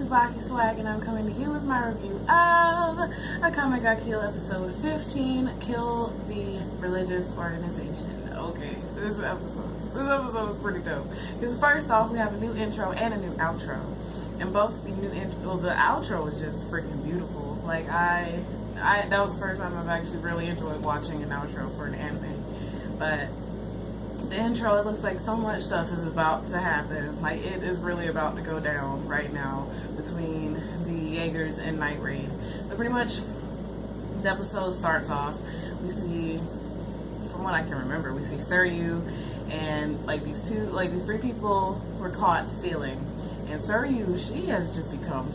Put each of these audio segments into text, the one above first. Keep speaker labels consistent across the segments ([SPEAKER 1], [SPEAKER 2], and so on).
[SPEAKER 1] TsubakiSwagg, and I'm coming to you with my review of Akame ga Kill episode 15, Kill the Religious Organization. Okay, this episode was pretty dope. Because first off, we have a new intro and a new outro. And both the new intro, the outro was just freaking beautiful. Like, that was the first time I've actually really enjoyed watching an outro for an anime. But the intro, it looks like so much stuff is about to happen. Like, it is really about to go down right now between the Jaegers and Night Raid. So pretty much the episode starts off. We see, from what I can remember, we see Suryu and these three people were caught stealing. And Suryu, she has just become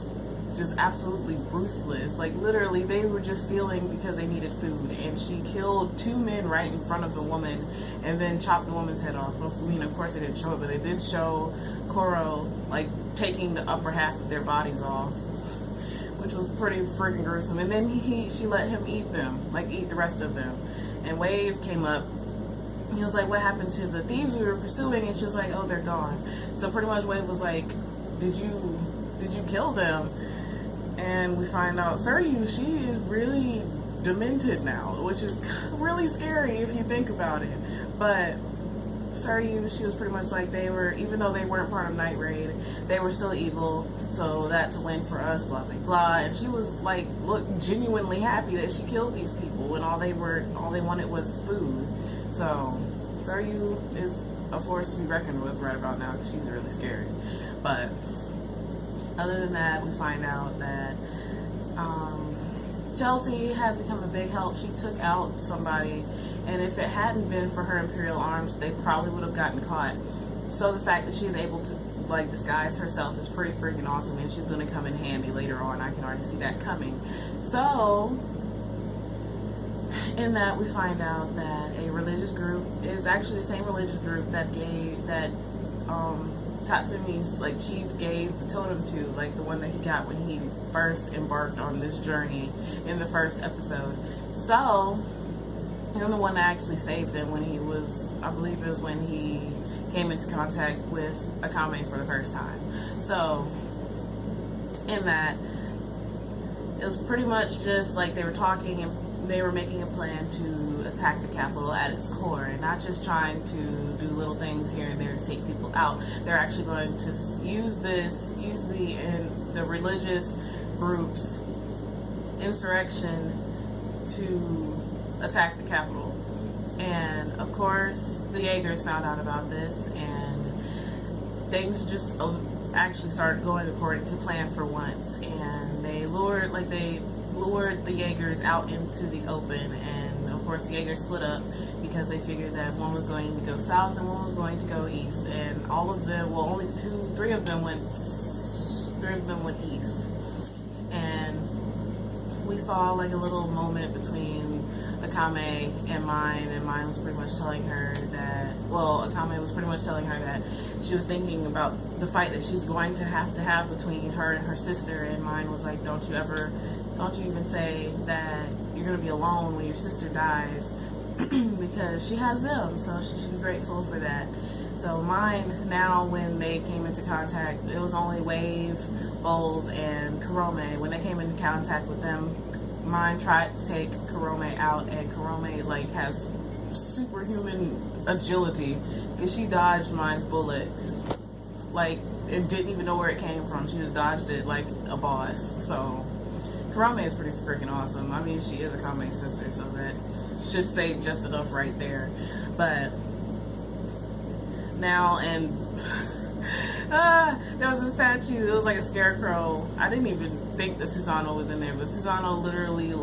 [SPEAKER 1] just absolutely ruthless. Like, literally, they were just stealing because they needed food, and she killed two men right in front of the woman and then chopped the woman's head off. I mean, of course they didn't show it, but they did show Koro like taking the upper half of their bodies off, which was pretty freaking gruesome. And then she let him eat them, like eat the rest of them. And Wave came up. He was like, what happened to the thieves we were pursuing? And she was like, oh, they're gone. So pretty much Wave was like, did you kill them? And we find out Suryu, she is really demented now, which is really scary if you think about it. But Suryu, she was pretty much like, even though they weren't part of Night Raid, they were still evil, so that's a win for us, blah, blah, blah. And she was like, genuinely happy that she killed these people, and all they wanted was food. So Suryu is a force to be reckoned with right about now, because she's really scary. But other than that, we find out that Chelsea has become a big help. She took out somebody, and if it hadn't been for her Imperial arms, they probably would have gotten caught. So the fact that she's able to like disguise herself is pretty freaking awesome, and she's going to come in handy later on. I can already see that coming. So in that, we find out that a religious group is actually the same religious group that Tatsumi's chief gave the totem to, like the one that he got when he first embarked on this journey in the first episode. So I'm the one that actually saved him when he was, I believe it was when he came into contact with Akame for the first time. So in that, it was pretty much just like they were talking and they were making a plan to attack the capital at its core, and not just trying to do little things here and there to take people out. They're actually going to use the religious groups' insurrection to attack the capital. And of course, the Jaegers found out about this, and things just actually started going according to plan for once. And they lured the Jaegers out into the open, and of course the Jaegers split up because they figured that one was going to go south and one was going to go east, and all of them, well, only three of them went east. And we saw like a little moment between Akame and Mine was pretty much telling her that, well, Akame was pretty much telling her that she was thinking about the fight that she's going to have between her and her sister, and Mine was like, don't you even say that you're going to be alone when your sister dies, because she has them, so she should be grateful for that. So Mine, now when they came into contact, it was only Wave, Bowles, and Kurome. When they came into contact with them, Mine tried to take Kurome out, and Kurome has superhuman agility because she dodged Mine's bullet and didn't even know where it came from. She just dodged it like a boss. So Kurome is pretty freaking awesome. I mean, she is Akame's sister, so that should say just enough right there. But now, and there was a statue. It was like a scarecrow. I didn't even think that Susanoo was in there, but Susanoo literally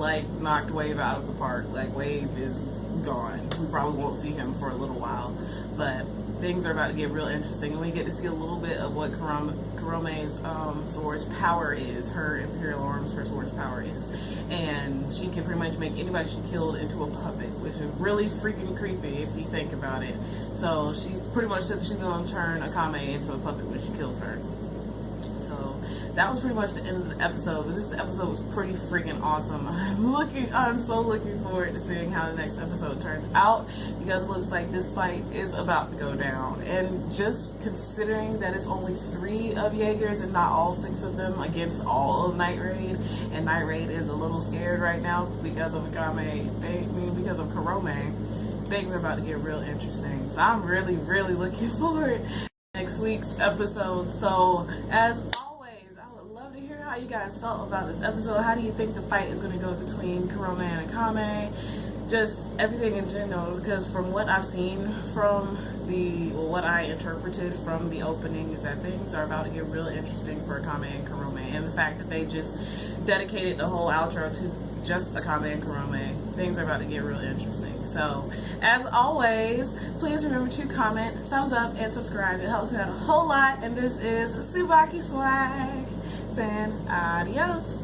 [SPEAKER 1] knocked Wave out of the park. Like, Wave is gone. We probably won't see him for a little while, but things are about to get real interesting, and we get to see a little bit of what Kurome's sword's power is, her Imperial arms, her sword's power is. And she can pretty much make anybody she killed into a puppet, which is really freaking creepy if you think about it. So she pretty much said she's going to turn Akame into a puppet when she kills her. So that was pretty much the end of the episode. But this episode was pretty freaking awesome. I'm so looking forward to seeing how the next episode turns out, because it looks like this fight is about to go down. And just considering that it's only 3 of Jaegers and not all 6 of them against all of Night Raid, and Night Raid is a little scared right now because of Akame, because of Kurome, things are about to get real interesting. So I'm really, really looking forward to next week's episode. So as always, I would love to hear how you guys felt about this episode. How do you think the fight is going to go between Kurome and Akame? Just everything in general, because from what I've seen from what I interpreted from the opening is that things are about to get real interesting for Akame and Kurome, and the fact that they just dedicated the whole outro to just Akame and Kurome, things are about to get real interesting. So as always, please remember to comment, thumbs up, and subscribe. It helps me out a whole lot. And this is TsubakiSwagg saying adios.